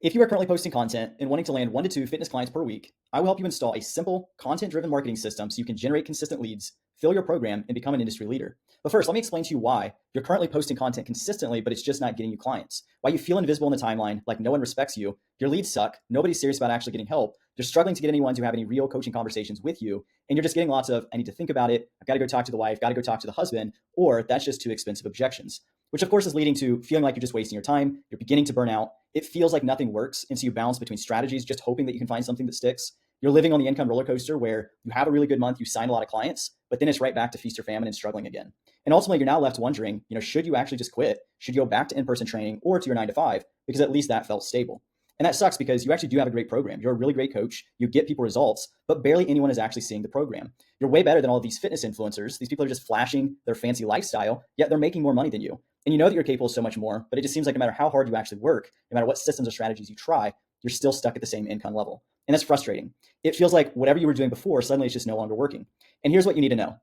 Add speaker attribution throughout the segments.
Speaker 1: If you are currently posting content and wanting to land 1 to 2 fitness clients per week, I will help you install a simple content-driven marketing system so you can generate consistent leads, fill your program, and become an industry leader. But first, let me explain to you why you're currently posting content consistently, but it's just not getting you clients. Why you feel invisible in the timeline, like no one respects you, your leads suck, nobody's serious about actually getting help, you're struggling to get anyone to have any real coaching conversations with you, and you're just getting lots of, I need to think about it, I've got to go talk to the wife, got to go talk to the husband, or that's just too expensive objections, which of course is leading to feeling like you're just wasting your time, you're beginning to burn out, it feels like nothing works, and so you bounce between strategies, just hoping that you can find something that sticks. You're living on the income roller coaster where you have a really good month, you sign a lot of clients, but then it's right back to feast or famine and struggling again. And ultimately, you're now left wondering, should you actually just quit? Should you go back to in-person training or to your 9 to 5? Because at least that felt stable. And that sucks because you actually do have a great program. You're a really great coach. You get people results, but barely anyone is actually seeing the program. You're way better than all of these fitness influencers. These people are just flashing their fancy lifestyle, yet they're making more money than you. And you know that you're capable of so much more, but it just seems like no matter how hard you actually work, no matter what systems or strategies you try, you're still stuck at the same income level. And that's frustrating. It feels like whatever you were doing before, suddenly it's just no longer working. And here's what you need to know.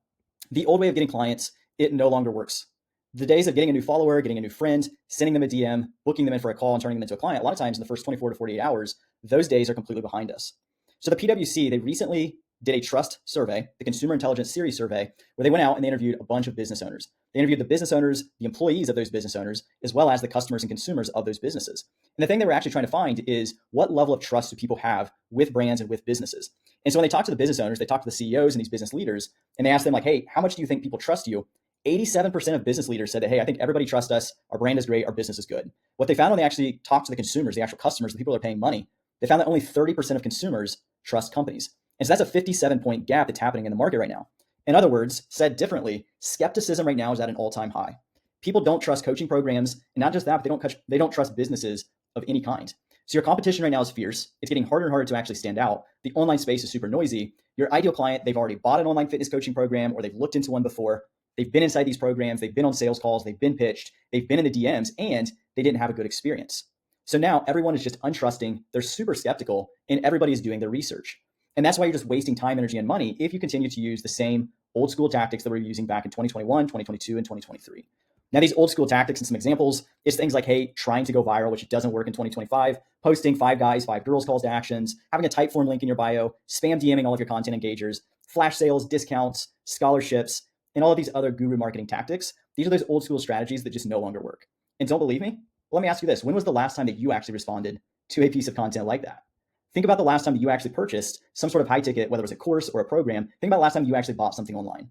Speaker 1: The old way of getting clients, it no longer works. The days of getting a new follower, getting a new friend, sending them a DM, booking them in for a call and turning them into a client, a lot of times in the first 24 to 48 hours, those days are completely behind us. So the PwC, they recently did a trust survey, the Consumer Intelligence Series survey, where they went out and they interviewed a bunch of business owners. They interviewed the business owners, the employees of those business owners, as well as the customers and consumers of those businesses. And the thing they were actually trying to find is what level of trust do people have with brands and with businesses? And so when they talk to the business owners, they talk to the CEOs and these business leaders, and they ask them like, hey, how much do you think people trust you? 87% of business leaders said that, hey, I think everybody trusts us. Our brand is great. Our business is good. What they found when they actually talked to the consumers, the actual customers, the people that are paying money, they found that only 30% of consumers trust companies. And so that's a 57-point gap that's happening in the market right now. In other words, said differently, skepticism right now is at an all-time high. People don't trust coaching programs, and not just that, but they don't trust businesses of any kind. So your competition right now is fierce. It's getting harder and harder to actually stand out. The online space is super noisy. Your ideal client, they've already bought an online fitness coaching program or they've looked into one before. They've been inside these programs. They've been on sales calls. They've been pitched. They've been in the DMs, and they didn't have a good experience. So now everyone is just untrusting. They're super skeptical, and everybody is doing their research. And that's why you're just wasting time, energy, and money if you continue to use the same old school tactics that we were using back in 2021, 2022, and 2023. Now, these old school tactics and some examples is things like, hey, trying to go viral, which doesn't work in 2025, posting 5 guys, 5 girls calls to actions, having a Typeform link in your bio, spam DMing all of your content engagers, flash sales, discounts, scholarships, and all of these other guru marketing tactics. These are those old school strategies that just no longer work. And don't believe me? Well, let me ask you this. When was the last time that you actually responded to a piece of content like that? Think about the last time that you actually purchased some sort of high ticket, whether it was a course or a program. Think about the last time you actually bought something online.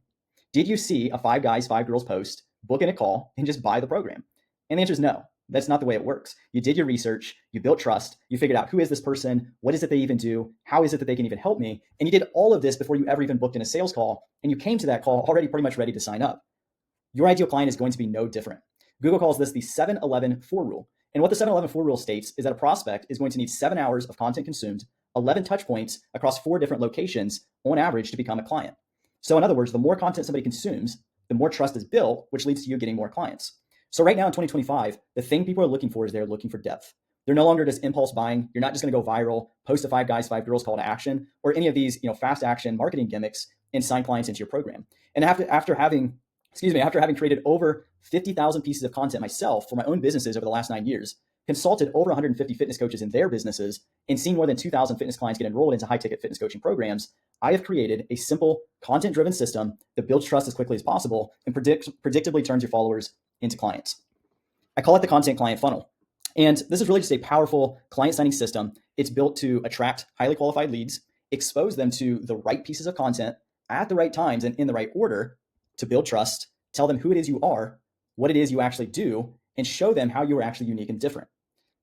Speaker 1: Did you see a 5 guys, 5 girls post, book in a call, and just buy the program? And the answer is no. That's not the way it works. You did your research, you built trust, you figured out who is this person, what is it they even do, how is it that they can even help me, and you did all of this before you ever even booked in a sales call, and you came to that call already pretty much ready to sign up. Your ideal client is going to be no different. Google calls this the 7-11-4 rule. And what the 7-11-4 rule states is that a prospect is going to need 7 hours of content consumed, 11 touch points across 4 different locations on average to become a client. So in other words, the more content somebody consumes, the more trust is built, which leads to you getting more clients. So right now in 2025, the thing people are looking for is they're looking for depth. They're no longer just impulse buying. You're not just going to go viral, post a 5 guys, 5 girls call to action, or any of these fast action marketing gimmicks and sign clients into your program. And after having created over 50,000 pieces of content myself for my own businesses over the last 9 years, consulted over 150 fitness coaches in their businesses, and seen more than 2,000 fitness clients get enrolled into high-ticket fitness coaching programs, I have created a simple, content-driven system that builds trust as quickly as possible and predictably turns your followers into clients. I call it the content client funnel. And this is really just a powerful client signing system. It's built to attract highly qualified leads, expose them to the right pieces of content at the right times and in the right order to build trust, tell them who it is you are, what it is you actually do, and show them how you are actually unique and different.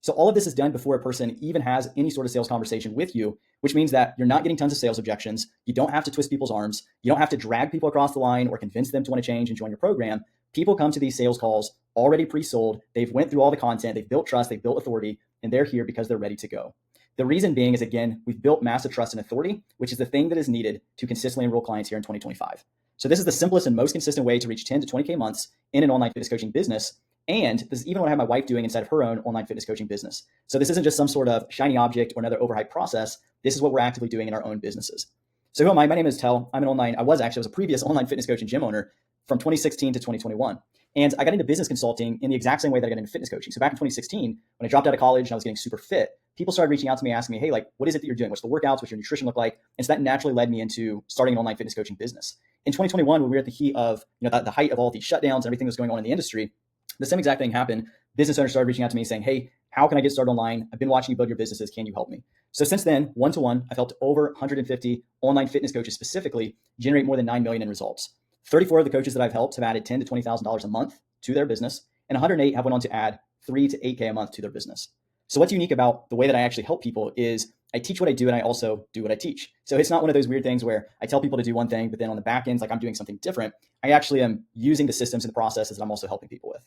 Speaker 1: So all of this is done before a person even has any sort of sales conversation with you, which means that you're not getting tons of sales objections. You don't have to twist people's arms. You don't have to drag people across the line or convince them to want to change and join your program. People come to these sales calls already pre-sold. They've went through all the content. They've built trust. They've built authority, and they're here because they're ready to go. The reason being is, again, we've built massive trust and authority, which is the thing that is needed to consistently enroll clients here in 2025. So this is the simplest and most consistent way to reach 10 to 20K months in an online fitness coaching business. And this is even what I have my wife doing inside of her own online fitness coaching business. So this isn't just some sort of shiny object or another overhyped process. This is what we're actively doing in our own businesses. So who am I? My name is Tel. I was a previous online fitness coach and gym owner from 2016 to 2021. And I got into business consulting in the exact same way that I got into fitness coaching. So back in 2016, when I dropped out of college and I was getting super fit, people started reaching out to me, asking me, hey, like, what is it that you're doing? What's the workouts? What's your nutrition look like? And so that naturally led me into starting an online fitness coaching business. In 2021, when we were at the heat of, the height of all these shutdowns and everything that was going on in the industry, the same exact thing happened. Business owners started reaching out to me saying, hey, how can I get started online? I've been watching you build your businesses. Can you help me? So since then, one-to-one, I've helped over 150 online fitness coaches specifically generate more than 9 million in results. 34 of the coaches that I've helped have added $10,000 to $20,000 a month to their business, and 108 have went on to add 3 to 8K a month to their business. So what's unique about the way that I actually help people is I teach what I do and I also do what I teach. So it's not one of those weird things where I tell people to do one thing, but then on the back end, like I'm doing something different. I actually am using the systems and the processes that I'm also helping people with.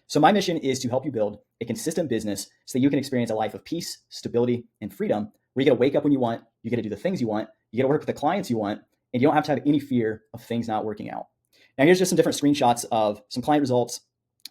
Speaker 1: So my mission is to help you build a consistent business so that you can experience a life of peace, stability, and freedom, where you get to wake up when you want, you get to do the things you want, you get to work with the clients you want, and you don't have to have any fear of things not working out. Now, here's just some different screenshots of some client results,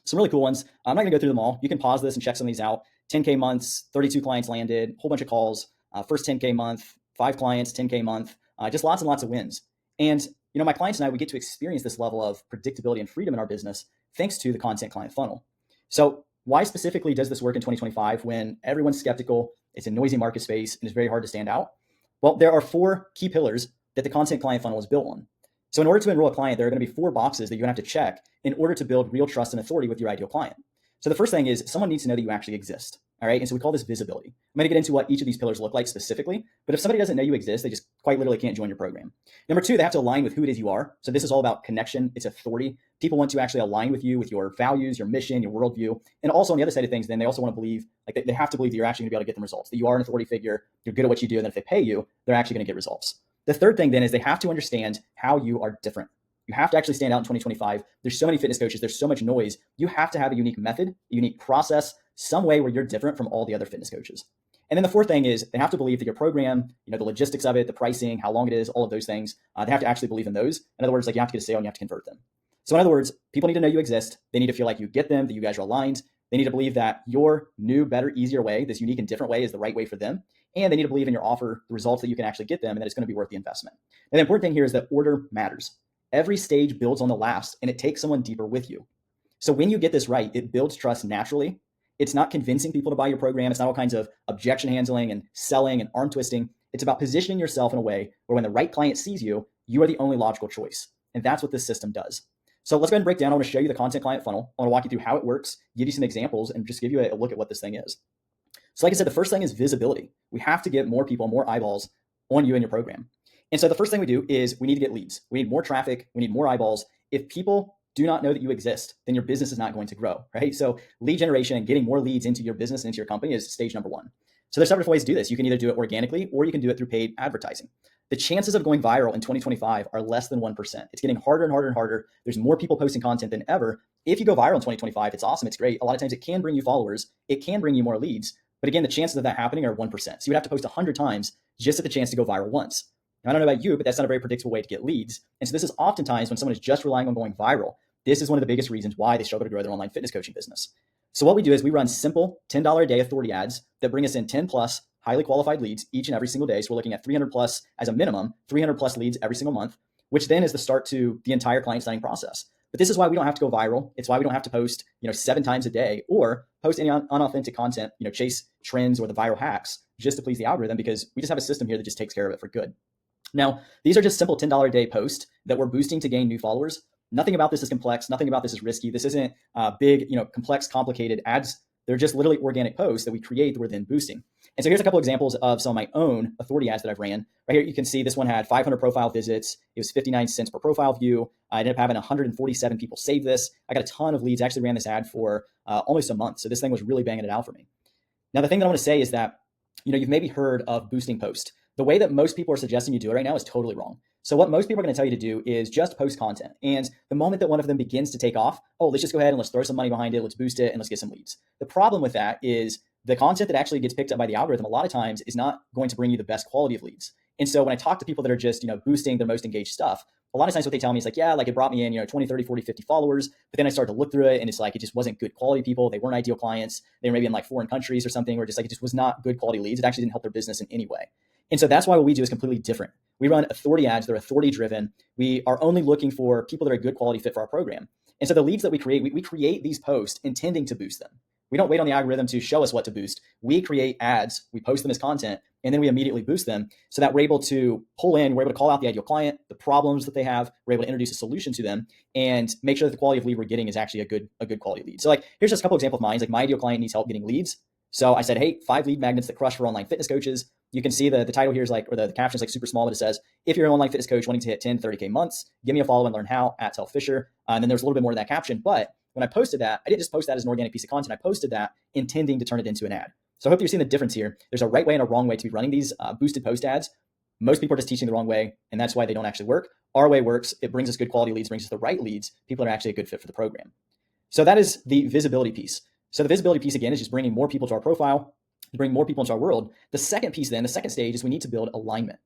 Speaker 1: some really cool ones. I'm not gonna go through them all. You can pause this and check some of these out. 10K months, 32 clients landed, whole bunch of calls, first 10K month, 5 clients, 10K month, just lots and lots of wins. And my clients and I, we get to experience this level of predictability and freedom in our business thanks to the content client funnel. So why specifically does this work in 2025 when everyone's skeptical, it's a noisy market space, and it's very hard to stand out? Well, there are 4 key pillars that the content client funnel is built on. So in order to enroll a client, there are going to be 4 boxes that you're going to have to check in order to build real trust and authority with your ideal client. So the first thing is someone needs to know that you actually exist. All right. And so we call this visibility. I'm going to get into what each of these pillars look like specifically, but if somebody doesn't know you exist, they just quite literally can't join your program. Number 2, they have to align with who it is you are. So this is all about connection. It's authority. People want to actually align with you, with your values, your mission, your worldview. And also on the other side of things, then they also want to believe, like they have to believe that you're actually going to be able to get them results, that you are an authority figure, you're good at what you do. And then if they pay you, they're actually going to get results. The third thing then is they have to understand how you are different. You have to actually stand out in 2025. There's so many fitness coaches. There's so much noise. You have to have a unique method, a unique process, some way where you're different from all the other fitness coaches. And then the fourth thing is they have to believe that your program, the logistics of it, the pricing, how long it is, all of those things, they have to actually believe in those. In other words, like you have to get a sale and you have to convert them. So in other words, people need to know you exist. They need to feel like you get them, that you guys are aligned. They need to believe that your new, better, easier way, this unique and different way is the right way for them. And they need to believe in your offer, the results that you can actually get them, and that it's going to be worth the investment. And the important thing here is that order matters. Every stage builds on the last, and it takes someone deeper with you. So when you get this right, it builds trust naturally. It's not convincing people to buy your program. It's not all kinds of objection handling and selling and arm twisting. It's about positioning yourself in a way where when the right client sees you, you are the only logical choice. And that's what this system does. So let's go ahead and break down. I want to show you the content client funnel. I want to walk you through how it works, give you some examples, and just give you a look at what this thing is. So like I said, the first thing is visibility. We have to get more people, more eyeballs on you and your program. And so the first thing we do is we need to get leads. We need more traffic. We need more eyeballs. If people do not know that you exist, then your business is not going to grow, right? So lead generation and getting more leads into your business and into your company is stage number 1. So there's several different ways to do this. You can either do it organically or you can do it through paid advertising. The chances of going viral in 2025 are less than 1%. It's getting harder and harder and harder. There's more people posting content than ever. If you go viral in 2025, it's awesome. It's great. A lot of times it can bring you followers. It can bring you more leads. But again, the chances of that happening are 1%. So you would have to post 100 times just at the chance to go viral once. Now, I don't know about you, but that's not a very predictable way to get leads. And so this is oftentimes when someone is just relying on going viral. This is one of the biggest reasons why they struggle to grow their online fitness coaching business. So what we do is we run simple $10 a day authority ads that bring us in 10 plus highly qualified leads each and every single day. So we're looking at 300 plus as a minimum, 300 plus leads every single month, which then is the start to the entire client signing process. But this is why we don't have to go viral. It's why we don't have to post, 7 times a day or post any unauthentic content, chase trends or the viral hacks just to please the algorithm, because we just have a system here that just takes care of it for good. Now, these are just simple $10 a day posts that we're boosting to gain new followers. Nothing about this is complex. Nothing about this is risky. This isn't big, complex, complicated ads. They're just literally organic posts that we create that we're then boosting. And so here's a couple examples of some of my own authority ads that I've ran. Right here, you can see this one had 500 profile visits. It was 59 cents per profile view. I ended up having 147 people save this. I got a ton of leads. I actually ran this ad for almost a month. So this thing was really banging it out for me. Now, the thing that I want to say is that, you've maybe heard of boosting post. The way that most people are suggesting you do it right now is totally wrong. So what most people are going to tell you to do is just post content. And the moment that one of them begins to take off, let's just go ahead and let's throw some money behind it. Let's boost it and let's get some leads. The problem with that is the content that actually gets picked up by the algorithm a lot of times is not going to bring you the best quality of leads. And so when I talk to people that are just, boosting their most engaged stuff, a lot of times what they tell me is like, yeah, like it brought me in, 20, 30, 40, 50 followers. But then I started to look through it and it's like, it just wasn't good quality people. They weren't ideal clients. They were maybe in like foreign countries or something, or just like, it just was not good quality leads. It actually didn't help their business in any way. And so that's why what we do is completely different. We run authority ads. They're authority driven. We are only looking for people that are a good quality fit for our program. And so the leads that we create, we create these posts intending to boost them. We don't wait on the algorithm to show us what to boost. We create ads, we post them as content, and then we immediately boost them so that we're able to pull in, we're able to call out the ideal client, the problems that they have, we're able to introduce a solution to them and make sure that the quality of lead we're getting is actually a good quality lead. So like, here's just a couple examples of mine. Like my ideal client needs help getting leads. So I said, hey, 5 lead magnets that crush for online fitness coaches. You can see the title here is like, or the caption is like super small, but it says, if you're an online fitness coach wanting to hit 10, 30K months, give me a follow and learn how at Tell Fisher. And then there's a little bit more to that caption. But when I posted that, I didn't just post that as an organic piece of content. I posted that intending to turn it into an ad. So I hope you're seeing the difference here. There's a right way and a wrong way to be running these boosted post ads. Most people are just teaching the wrong way, and that's why they don't actually work. Our way works. It brings us good quality leads, brings us the right leads. People are actually a good fit for the program. So that is the visibility piece. So the visibility piece, again, is just bringing more people to our profile, bring more people into our world. The second piece then, the second stage is we need to build alignment.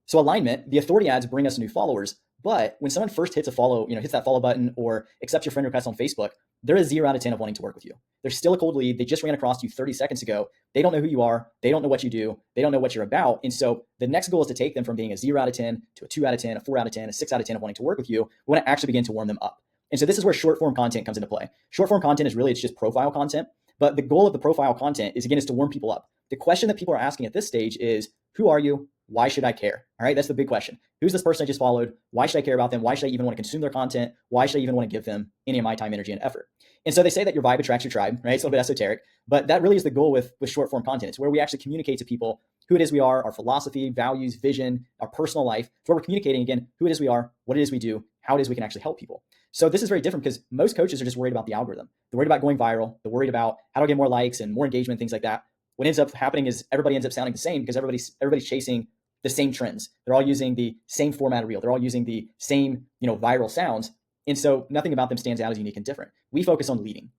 Speaker 1: So alignment, the authority ads bring us new followers, but when someone first hits a follow, hits that follow button or accepts your friend request on Facebook, there is 0 out of 10 of wanting to work with you. They're still a cold lead. They just ran across you 30 seconds ago. They don't know who you are. They don't know what you do. They don't know what you're about. And so the next goal is to take them from being a 0 out of 10 to a 2 out of 10, a 4 out of 10, a 6 out of 10 of wanting to work with you. We want to actually begin to warm them up. And so this is where short form content comes into play. Short form content is really, it's just profile content. But the goal of the profile content is, again, is to warm people up. The question that people are asking at this stage is, who are you? Why should I care? All right, that's the big question. Who's this person I just followed? Why should I care about them? Why should I even want to consume their content? Why should I even want to give them any of my time, energy, and effort? And so they say that your vibe attracts your tribe, right? It's a little bit esoteric, but that really is the goal with short form content. It's where we actually communicate to people who it is we are, our philosophy, values, vision, our personal life. It's where we're communicating, again, who it is we are, what it is we do, how it is we can actually help people. So this is very different because most coaches are just worried about the algorithm. They're worried about going viral. They're worried about how to get more likes and more engagement, things like that. What ends up happening is everybody ends up sounding the same because everybody's chasing the same trends. They're all using the same format of reel. They're all using the same, viral sounds. And so nothing about them stands out as unique and different. We focus on leading.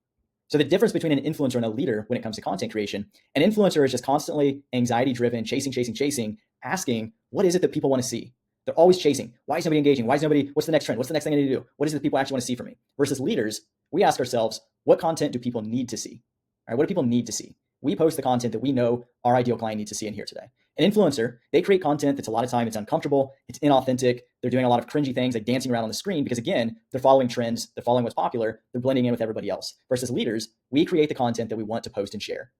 Speaker 1: So the difference between an influencer and a leader when it comes to content creation, an influencer is just constantly anxiety driven, chasing, asking, what is it that people want to see? They're always chasing. Why is nobody engaging? What's the next trend? What's the next thing I need to do? What is it that people actually want to see from me? Versus leaders, we ask ourselves, what content do people need to see? All right, what do people need to see? We post the content that we know our ideal client needs to see and hear today. An influencer, they create content that's a lot of time, it's uncomfortable, it's inauthentic, they're doing a lot of cringy things like dancing around on the screen because, again, they're following trends, they're following what's popular, they're blending in with everybody else. Versus leaders, we create the content that we want to post and share.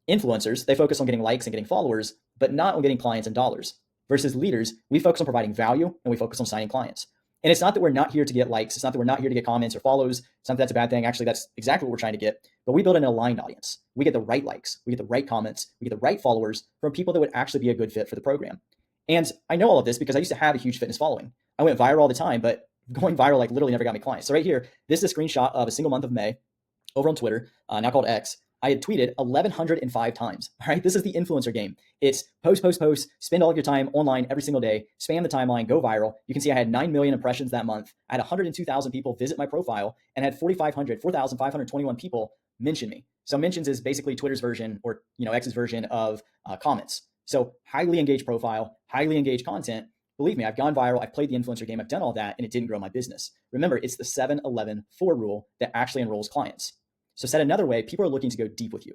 Speaker 1: Influencers, they focus on getting likes and getting followers, but not on getting clients and dollars. Versus leaders, we focus on providing value and we focus on signing clients. And it's not that we're not here to get likes. It's not that we're not here to get comments or follows. It's not that that's a bad thing. Actually, that's exactly what we're trying to get. But we build an aligned audience. We get the right likes. We get the right comments. We get the right followers from people that would actually be a good fit for the program. And I know all of this because I used to have a huge fitness following. I went viral all the time, but going viral like literally never got me clients. So right here, this is a screenshot of a single month of May over on Twitter, now called X. I had tweeted 1,105 times. All right, this is the influencer game. It's post, spend all of your time online every single day, spam the timeline, go viral. You can see I had 9 million impressions that month. I had 102,000 people visit my profile and had 4,521 people mention me. So mentions is basically Twitter's version or X's version of comments. So highly engaged profile, highly engaged content. Believe me, I've gone viral. I've played the influencer game. I've done all that and it didn't grow my business. Remember, it's the 7-11-4 rule that actually enrolls clients. So said another way, people are looking to go deep with you.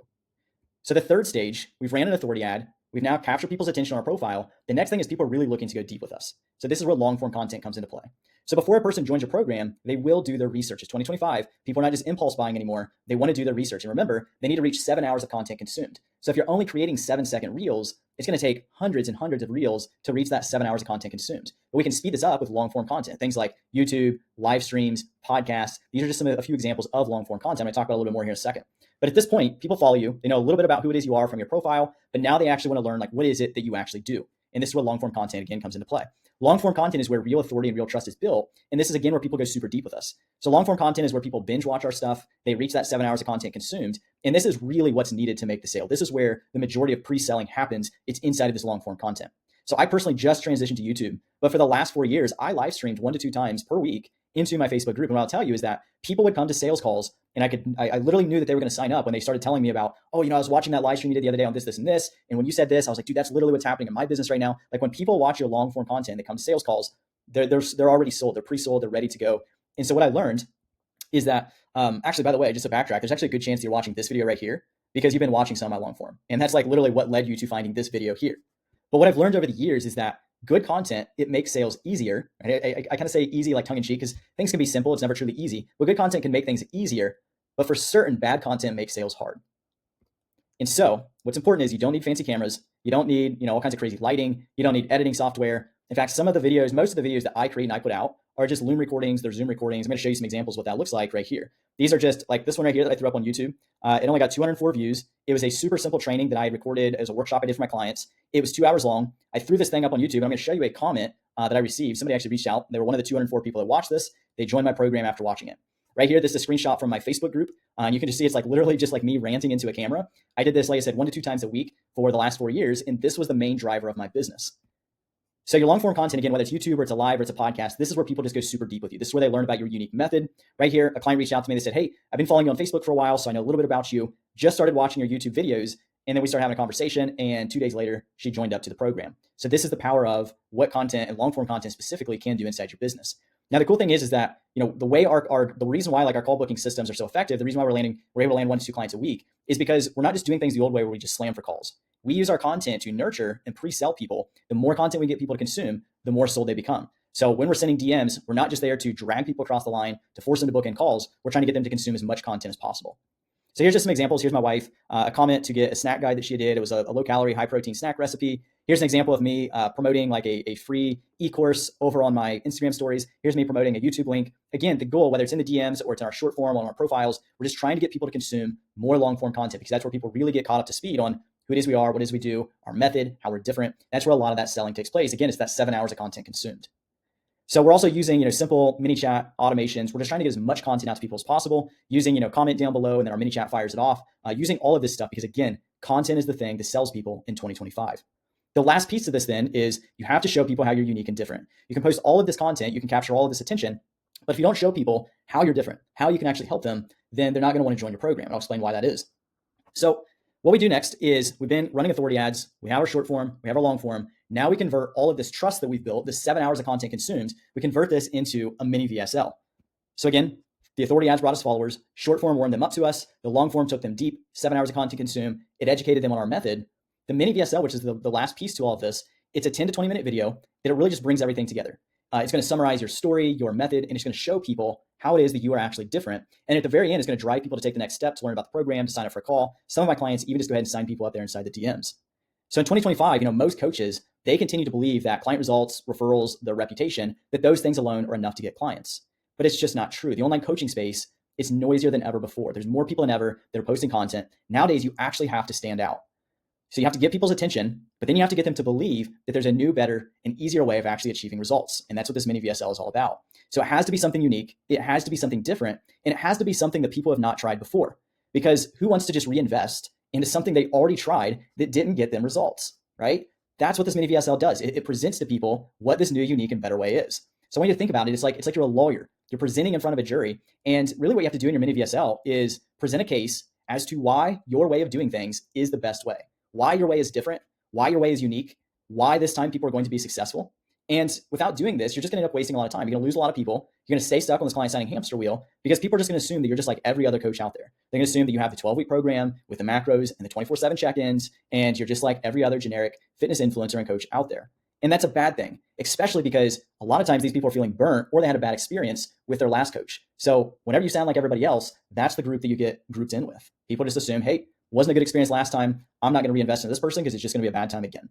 Speaker 1: So the third stage, we've ran an authority ad. We've now captured people's attention on our profile. The next thing is people are really looking to go deep with us. So this is where long form content comes into play. So before a person joins your program, they will do their research. It's 2025. People are not just impulse buying anymore. They want to do their research. And remember, they need to reach 7 hours of content consumed. So if you're only creating 7-second reels, it's going to take hundreds and hundreds of reels to reach that 7 hours of content consumed. But we can speed this up with long form content, things like YouTube, live streams, podcasts. These are just a few examples of long form content. I'm going to talk about a little bit more here in a second. But at this point, people follow you. They know a little bit about who it is you are from your profile, but now they actually want to learn what is it that you actually do? And this is where long form content again comes into play. Long form content is where real authority and real trust is built. And this is again where people go super deep with us. So long form content is where people binge watch our stuff. They reach that 7 hours of content consumed. And this is really what's needed to make the sale. This is where the majority of pre-selling happens. It's inside of this long form content. So I personally just transitioned to YouTube, but for the last 4 years, I live streamed 1 to 2 times per week into my Facebook group. And what I'll tell you is that people would come to sales calls and I literally knew that they were going to sign up when they started telling me about, I was watching that live stream you did the other day on this, and this. And when you said this, I was like, dude, that's literally what's happening in my business right now. Like when people watch your long form content that comes to sales calls, they're already sold. They're pre-sold. They're ready to go. And so what I learned is that, actually, by the way, just to backtrack, there's actually a good chance that you're watching this video right here because you've been watching some of my long form. And that's literally what led you to finding this video here. But what I've learned over the years is that good content, it makes sales easier. Right? I kind of say easy like tongue in cheek because things can be simple. It's never truly easy. But good content can make things easier. but for certain, bad content makes sales hard. And so what's important is you don't need fancy cameras. You don't need, all kinds of crazy lighting. You don't need editing software. In fact, most of the videos that I create and I put out are just Loom recordings. They're Zoom recordings. I'm going to show you some examples of what that looks like right here. These are just like this one right here that I threw up on YouTube. It only got 204 views. It was a super simple training that I had recorded as a workshop I did for my clients. It was 2 hours long. I threw this thing up on YouTube. And I'm going to show you a comment that I received. Somebody actually reached out. They were one of the 204 people that watched this. They joined my program after watching it. Right here, this is a screenshot from my Facebook group. And you can just see it's like literally just like me ranting into a camera. I did this, like I said, 1 to 2 times a week for the last 4 years. And this was the main driver of my business. So your long form content, again, whether it's YouTube or it's a live or it's a podcast, this is where people just go super deep with you. This is where they learn about your unique method. Right here, a client reached out to me. They said, hey, I've been following you on Facebook for a while, so I know a little bit about you. Just started watching your YouTube videos. And then we started having a conversation. And 2 days later, she joined up to the program. So this is the power of what content and long form content specifically can do inside your business. Now, the cool thing is that, the way the reason why like our call booking systems are so effective, the reason why we're able to land 1 to 2 clients a week is because we're not just doing things the old way where we just slam for calls. We use our content to nurture and pre-sell people. The more content we get people to consume, the more sold they become. So when we're sending DMs, we're not just there to drag people across the line to force them to book in calls. We're trying to get them to consume as much content as possible. So here's just some examples. Here's my wife, a comment to get a snack guide that she did. It was a low calorie, high protein snack recipe. Here's an example of me promoting like a free e-course over on my Instagram stories. Here's me promoting a YouTube link. Again, the goal, whether it's in the DMs or it's in our short form on our profiles, we're just trying to get people to consume more long form content because that's where people really get caught up to speed on who it is we are, what it is we do, our method, how we're different. That's where a lot of that selling takes place. Again, it's that 7 hours of content consumed. So we're also using, simple mini chat automations. We're just trying to get as much content out to people as possible using, comment down below and then our mini chat fires it off, using all of this stuff because again, content is the thing that sells people in 2025. The last piece of this then is you have to show people how you're unique and different. You can post all of this content, you can capture all of this attention, but if you don't show people how you're different, how you can actually help them, then they're not going to want to join your program. And I'll explain why that is. So what we do next is we've been running authority ads. We have our short form, we have our long form. Now we convert all of this trust that we've built, this 7 hours of content consumed, we convert this into a mini VSL. So again, the authority ads brought us followers, short form warmed them up to us, the long form took them deep, 7 hours of content consumed, it educated them on our method. The mini VSL, which is the last piece to all of this, it's a 10 to 20 minute video that it really just brings everything together. It's going to summarize your story, your method, and it's going to show people how it is that you are actually different. And at the very end, it's going to drive people to take the next step to learn about the program, to sign up for a call. Some of my clients even just go ahead and sign people up there inside the DMs. So in 2025, most coaches, they continue to believe that client results, referrals, their reputation, that those things alone are enough to get clients. But it's just not true. The online coaching space is noisier than ever before. There's more people than ever that are posting content. Nowadays, you actually have to stand out. So you have to get people's attention, but then you have to get them to believe that there's a new, better, and easier way of actually achieving results. And that's what this mini VSL is all about. So it has to be something unique. It has to be something different. And it has to be something that people have not tried before. Because who wants to just reinvest into something they already tried that didn't get them results, right? That's what this mini VSL does. It presents to people what this new, unique, and better way is. So when you think about it, it's like you're a lawyer. You're presenting in front of a jury. And really what you have to do in your mini VSL is present a case as to why your way of doing things is the best way. Why your way is different, why your way is unique, why this time people are going to be successful. And without doing this, you're just going to end up wasting a lot of time. You're going to lose a lot of people. You're going to stay stuck on this client signing hamster wheel because people are just going to assume that you're just like every other coach out there. They're going to assume that you have the 12-week program with the macros and the 24/7 check-ins, and you're just like every other generic fitness influencer and coach out there. And that's a bad thing, especially because a lot of times these people are feeling burnt or they had a bad experience with their last coach. So whenever you sound like everybody else, that's the group that you get grouped in with. People just assume, hey, wasn't a good experience last time. I'm not going to reinvest in this person because it's just going to be a bad time again.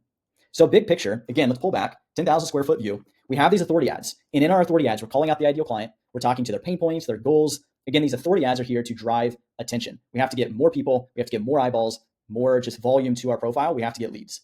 Speaker 1: So big picture, again, let's pull back, 10,000 square foot view. We have these authority ads. And in our authority ads, we're calling out the ideal client. We're talking to their pain points, their goals. Again, these authority ads are here to drive attention. We have to get more people. We have to get more eyeballs, more just volume to our profile. We have to get leads.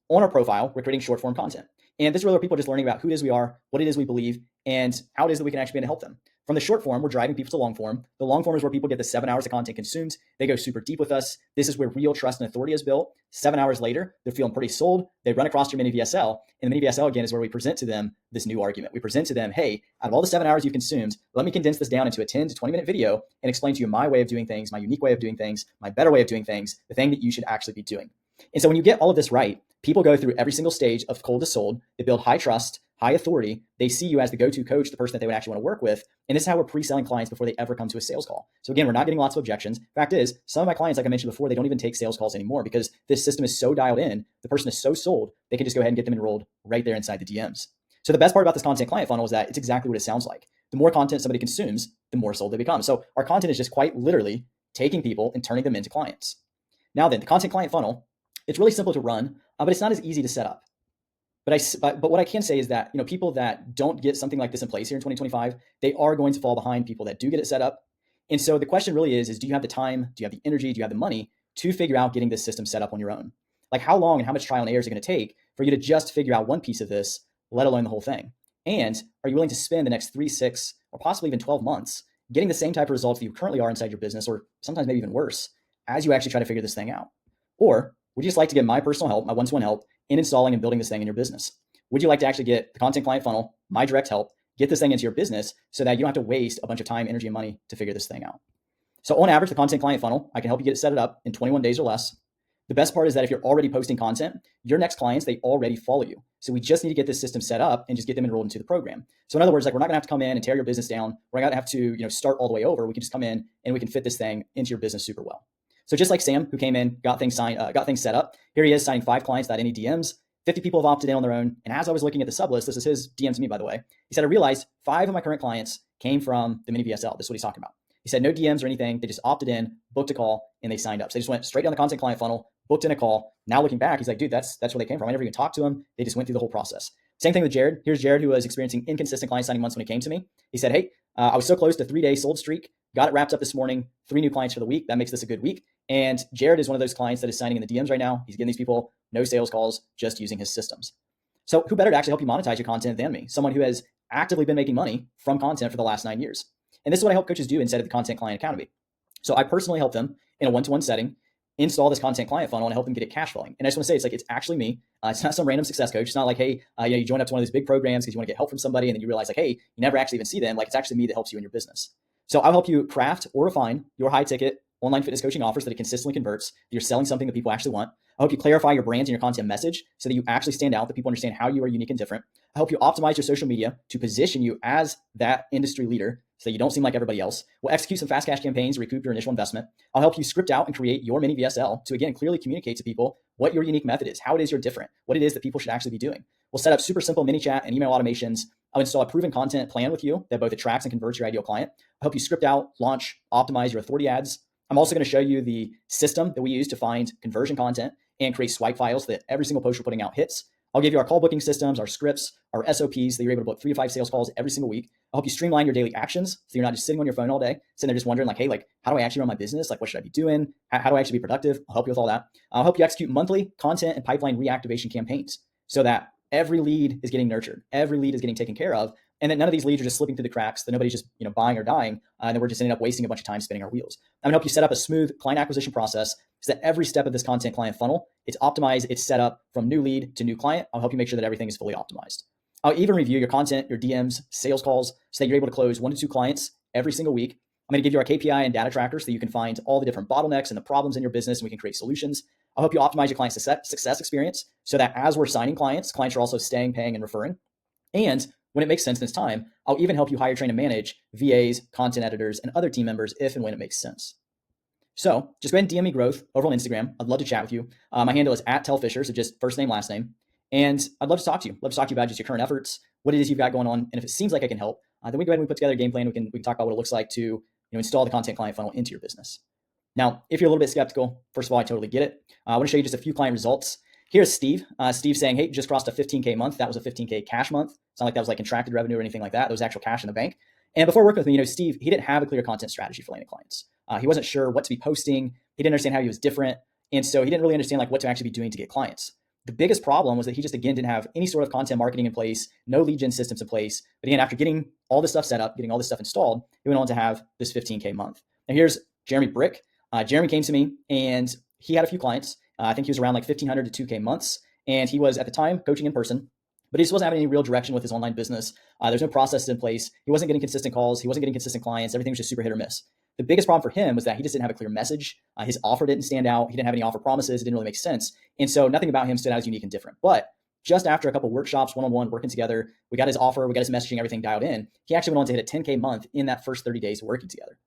Speaker 1: On our profile, we're creating short form content. And this is where people are just learning about who it is we are, what it is we believe, and how it is that we can actually be able to help them. From the short form, we're driving people to long form. The long form is where people get the 7 hours of content consumed. They go super deep with us. This is where real trust and authority is built. 7 hours later, they're feeling pretty sold. They run across your mini VSL. And the mini VSL, again, is where we present to them this new argument. We present to them, hey, out of all the 7 hours you've consumed, let me condense this down into a 10 to 20 minute video and explain to you my way of doing things, my unique way of doing things, my better way of doing things, the thing that you should actually be doing. And so when you get all of this right, people go through every single stage of cold to sold. They build high trust, high authority. They see you as the go-to coach, the person that they would actually want to work with. And this is how we're pre-selling clients before they ever come to a sales call. So again, we're not getting lots of objections. Fact is, some of my clients, like I mentioned before, they don't even take sales calls anymore because this system is so dialed in. The person is so sold, they can just go ahead and get them enrolled right there inside the DMs. So the best part about this content client funnel is that it's exactly what it sounds like. the more content somebody consumes, the more sold they become. So our content is just quite literally taking people and turning them into clients. Now then, the content client funnel, it's really simple to run, but it's not as easy to set up. But what I can say is that, people that don't get something like this in place here in 2025, they are going to fall behind people that do get it set up. And so the question really is do you have the time? Do you have the energy? Do you have the money to figure out getting this system set up on your own? Like, how long and how much trial and error is it going to take for you to just figure out one piece of this, let alone the whole thing? And are you willing to spend the next 3, 6, or possibly even 12 months getting the same type of results that you currently are inside your business, or sometimes maybe even worse, as you actually try to figure this thing out? Or would you just like to get my personal help, my one-to-one help in installing and building this thing in your business? Would you like to actually get the content client funnel, my direct help, get this thing into your business so that you don't have to waste a bunch of time, energy, and money to figure this thing out? So on average, the content client funnel, I can help you get it set up in 21 days or less. The best part is that if you're already posting content, your next clients, they already follow you. So we just need to get this system set up and just get them enrolled into the program. So in other words, like, we're not gonna have to come in and tear your business down. We're not gonna have to, start all the way over. We can just come in and we can fit this thing into your business super well. So just like Sam, who came in, got things set up. Here he is signing 5 clients without any DMs. 50 people have opted in on their own. And as I was looking at the sub list, this is his DM to me, by the way. He said, I realized 5 of my current clients came from the mini VSL. This is what he's talking about. He said no DMs or anything. They just opted in, booked a call, and they signed up. So they just went straight down the content client funnel, booked in a call. Now looking back, he's like, dude, that's where they came from. I never even talked to them. They just went through the whole process. Same thing with Jared. Here's Jared, who was experiencing inconsistent client signing months when he came to me. He said, hey, I was so close to 3-day sold streak. Got it wrapped up this morning. 3 new clients for the week. That makes this a good week. And Jared is one of those clients that is signing in the DMs right now. He's getting these people no sales calls, just using his systems. So who better to actually help you monetize your content than me? Someone who has actively been making money from content for the last 9 years. And this is what I help coaches do inside of the Content Client Academy. So I personally help them in a one-to-one setting install this content client funnel and help them get it cash flowing. And I just want to say, it's actually me. It's not some random success coach. It's not like, hey, you join up to one of these big programs because you want to get help from somebody, and then you realize, like, hey, you never actually even see them. Like, it's actually me that helps you in your business. So I'll help you craft or refine your high ticket online fitness coaching offers that it consistently converts, that you're selling something that people actually want. I help you clarify your brand and your content message so that you actually stand out, that people understand how you are unique and different. I help you optimize your social media to position you as that industry leader so that you don't seem like everybody else. We'll execute some fast cash campaigns to recoup your initial investment. I'll help you script out and create your mini VSL to, again, clearly communicate to people what your unique method is, how it is you're different, what it is that people should actually be doing. We'll set up super simple mini chat and email automations. I'll install a proven content plan with you that both attracts and converts your ideal client. I'll help you script out, launch, optimize your authority ads. I'm also going to show you the system that we use to find conversion content and create swipe files that every single post we're putting out hits. I'll give you our call booking systems, our scripts, our SOPs that you're able to book 3 to 5 sales calls every single week. I'll help you streamline your daily actions so you're not just sitting on your phone all day, sitting there just wondering, like, hey, like, how do I actually run my business? Like, what should I be doing? How do I actually be productive? I'll help you with all that. I'll help you execute monthly content and pipeline reactivation campaigns so that every lead is getting nurtured, every lead is getting taken care of, and that none of these leads are just slipping through the cracks, that nobody's just buying or dying, and then we're just ending up wasting a bunch of time spinning our wheels. I'm gonna help you set up a smooth client acquisition process so that every step of this content client funnel, it's optimized, it's set up from new lead to new client. I'll help you make sure that everything is fully optimized. I'll even review your content, your DMs, sales calls, so that you're able to close 1 to 2 clients every single week. I'm going to give you our KPI and data tracker so that you can find all the different bottlenecks and the problems in your business, and we can create solutions. I'll help you optimize your client success experience so that as we're signing clients are also staying, paying, and referring. And when it makes sense in this time, I'll even help you hire, train, and manage VAs, content editors, and other team members if and when it makes sense. So just go ahead and DM me growth over on Instagram. I'd love to chat with you. My handle is @tellfisher, so just first name, last name. And I'd love to talk to you. Love to talk to you about just your current efforts, what it is you've got going on. And if it seems like I can help, then we go ahead and we put together a game plan. We can talk about what it looks like to install the content client funnel into your business. Now, if you're a little bit skeptical, first of all, I totally get it. I want to show you just a few client results. Here's Steve. Steve saying, hey, just crossed a 15K month. That was a 15K cash month. It's not like that was like contracted revenue or anything like that. That was actual cash in the bank. And before working with me, Steve, he didn't have a clear content strategy for landing clients. He wasn't sure what to be posting. He didn't understand how he was different. And so he didn't really understand like what to actually be doing to get clients. The biggest problem was that he just, again, didn't have any sort of content marketing in place, no lead gen systems in place. But again, after getting all this stuff set up, getting all this stuff installed, he went on to have this 15K month. Now here's Jeremy Brick. Jeremy came to me and he had a few clients. I think he was around like 1,500 to 2K months. And he was at the time coaching in person, but he just wasn't having any real direction with his online business. There's no processes in place. He wasn't getting consistent calls. He wasn't getting consistent clients. Everything was just super hit or miss. The biggest problem for him was that he just didn't have a clear message. His offer didn't stand out. He didn't have any offer promises. It didn't really make sense. And so nothing about him stood out as unique and different. But just after a couple of workshops, one-on-one, working together, we got his offer, we got his messaging, everything dialed in. He actually went on to hit a 10K month in that first 30 days working together.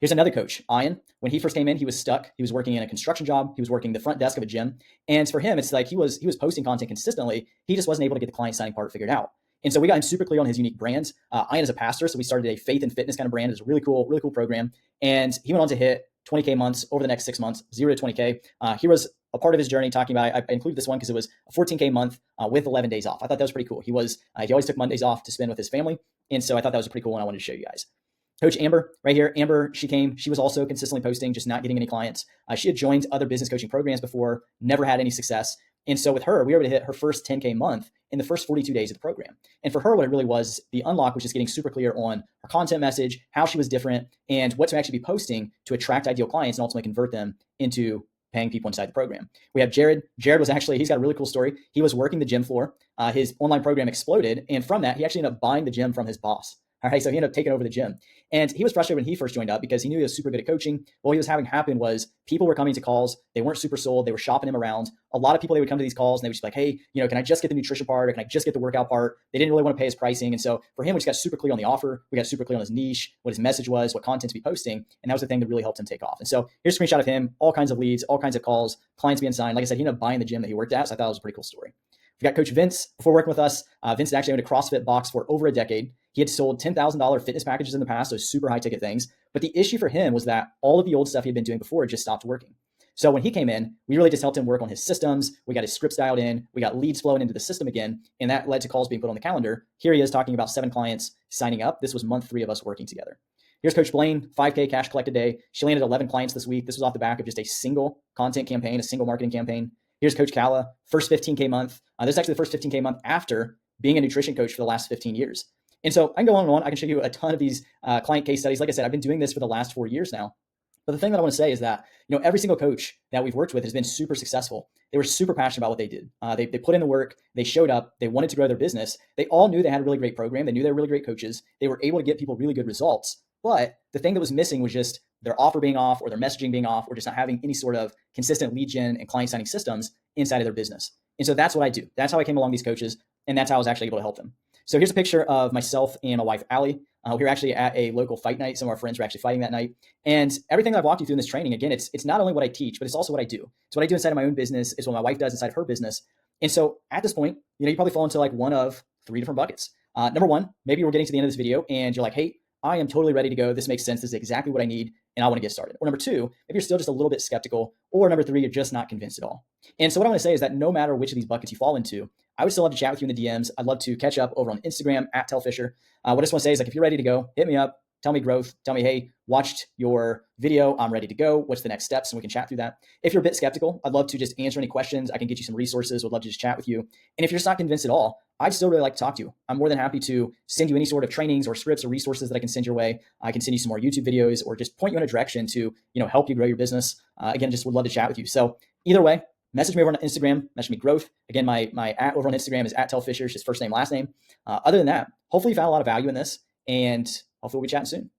Speaker 1: Here's another coach, Ian. When he first came in, he was stuck. He was working in a construction job. He was working the front desk of a gym. And for him, it's like he was posting content consistently. He just wasn't able to get the client signing part figured out. And so we got him super clear on his unique brand. Ian is a pastor, so we started a faith and fitness kind of brand. It's a really cool program. And he went on to hit 20K months over the next 6 months, 0 to 20K. Here was a part of his journey talking about, I included this one because it was a 14K month with 11 days off. I thought that was pretty cool. He always took Mondays off to spend with his family. And so I thought that was pretty cool and I wanted to show you guys. Coach Amber right here. Amber, she was also consistently posting, just not getting any clients. She had joined other business coaching programs before, never had any success. And so with her, we were able to hit her first 10K month in the first 42 days of the program. And for her, what it really was, the unlock was just getting super clear on her content message, how she was different, and what to actually be posting to attract ideal clients and ultimately convert them into paying people inside the program. We have Jared. Jared he's got a really cool story. He was working the gym floor. His online program exploded. And from that, he actually ended up buying the gym from his boss. All right, so he ended up taking over the gym. And he was frustrated when he first joined up because he knew he was super good at coaching. What he was having happen was people were coming to calls. They weren't super sold. They were shopping him around. A lot of people, they would come to these calls and they would just be like, hey, can I just get the nutrition part or can I just get the workout part? They didn't really want to pay his pricing. And so for him, we just got super clear on the offer. We got super clear on his niche, what his message was, what content to be posting. And that was the thing that really helped him take off. And so here's a screenshot of him, all kinds of leads, all kinds of calls, clients being signed. Like I said, he ended up buying the gym that he worked at. So I thought it was a pretty cool story. We got Coach Vince before working with us. Vince had actually owned a CrossFit box for over a decade. He had sold $10,000 fitness packages in the past, so super high ticket things. But the issue for him was that all of the old stuff he had been doing before just stopped working. So when he came in, we really just helped him work on his systems. We got his scripts dialed in. We got leads flowing into the system again. And that led to calls being put on the calendar. Here he is talking about 7 clients signing up. This was month 3 of us working together. Here's Coach Blaine, 5K cash collected day. She landed 11 clients this week. This was off the back of just a single content campaign, a single marketing campaign. Here's Coach Kala, first 15K month. This is actually the first 15K month after being a nutrition coach for the last 15 years. And so I can go on and on. I can show you a ton of these client case studies. Like I said, I've been doing this for the last 4 years now. But the thing that I want to say is that, every single coach that we've worked with has been super successful. They were super passionate about what they did. They put in the work. They showed up. They wanted to grow their business. They all knew they had a really great program. They knew they were really great coaches. They were able to get people really good results. But the thing that was missing was just their offer being off or their messaging being off or just not having any sort of consistent lead gen and client signing systems inside of their business. And so that's what I do. That's how I came along these coaches. And that's how I was actually able to help them. So here's a picture of myself and my wife, Alli. We were actually at a local fight night. Some of our friends were actually fighting that night. And everything that I've walked you through in this training, again, it's not only what I teach, but it's also what I do. It's what I do inside of my own business. It's what my wife does inside of her business. And so at this point, you probably fall into like one of 3 different buckets. Number one, maybe we're getting to the end of this video and you're like, hey, I am totally ready to go. This makes sense. This is exactly what I need. And I want to get started. Or number 2, maybe you're still just a little bit skeptical. Or number 3, you're just not convinced at all. And so what I want to say is that no matter which of these buckets you fall into, I would still love to chat with you in the DMs. I'd love to catch up over on Instagram at @tellfisher. What I just want to say is like, if you're ready to go, hit me up, tell me growth, tell me, hey, watched your video, I'm ready to go. What's the next steps? And we can chat through that. If you're a bit skeptical, I'd love to just answer any questions. I can get you some resources. Would love to just chat with you. And if you're just not convinced at all, I'd still really like to talk to you. I'm more than happy to send you any sort of trainings or scripts or resources that I can send your way. I can send you some more YouTube videos or just point you in a direction to, help you grow your business. Again, just would love to chat with you. So either way, message me over on Instagram, message me growth. Again, my @ over on Instagram is @tellfisher, just first name, last name. Other than that, hopefully you found a lot of value in this and hopefully we'll be chatting soon.